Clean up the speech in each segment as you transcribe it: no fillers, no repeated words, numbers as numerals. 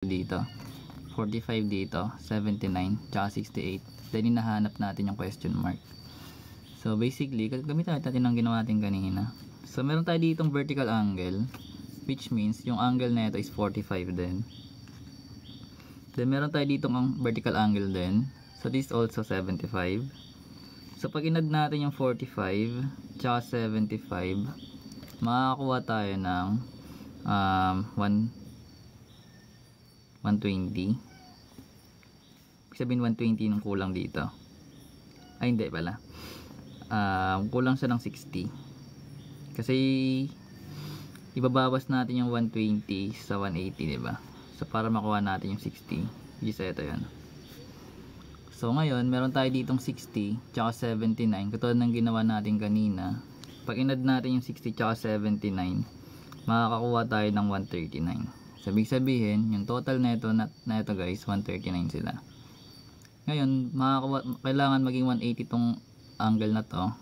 dito, 45 dito, 79, tsaka 68. Then hinahanap natin yung question mark. So basically, gamitin natin ang ginawa natin kanina. So meron tayo ditong vertical angle, which means yung angle na ito is 45 din. Then meron tayo ditong vertical angle din. So this is also 75. So pag inad natin yung 45 tsaka 75, makakakuha tayo ng 120. Sabihin 120 ng kulang dito. Ay hindi pala. Kulang siya ng 60. Kasi ibabawas natin yung 120 sa 180, 'di ba? So para makuha natin yung 60, which is ito 'yan. So ngayon, meron tayo ditong 60 tsaka 79, katulad ng ginawa natin kanina. Pag inad natin yung 60 tsaka 79, makakakuha tayo ng 139. Sabi sabihin, yung total na ito guys, 139 sila. Ngayon, kailangan maging 180 tong angle na to.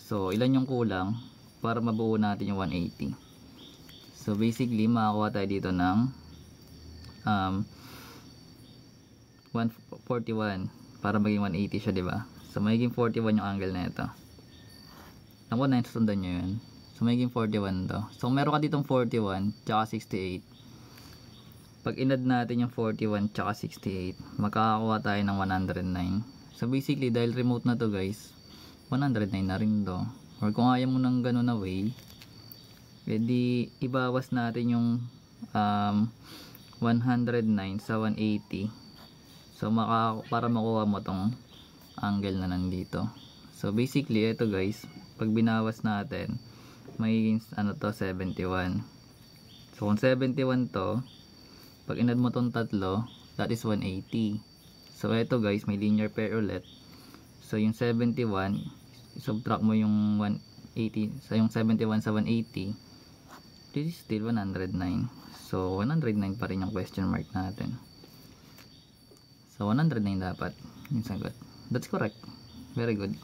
So, ilan yung kulang para mabuo natin yung 180. So, basically, makakuha tayo dito ng 141 para maging 180 siya, diba? So, magiging 41 yung angle na ito. Naku, nasusundan nyo yun. So, magiging 41 to. So, meron ka ditong 41 tsaka 68. Pag inad natin yung 41 tsaka 68, makakakuha tayo ng 109. So basically, dahil remote na to guys, 109 na rin to. Or kung ayaw mo ng ganun na way, edi ibawas natin yung 109 sa 180. So para makuha mo tong angle na nandito. So basically, ito guys, pag binawas natin, magiging 71. So kung 71 to, pag inad mo tong tatlo, that is 180. So ito guys, may linear pair ulit. So yung 71, subtract mo yung 180, so yung 71 sa 180, this is still 109. So 109 pa rin yung question mark natin. So 109 dapat yung sagot. That's correct. Very good.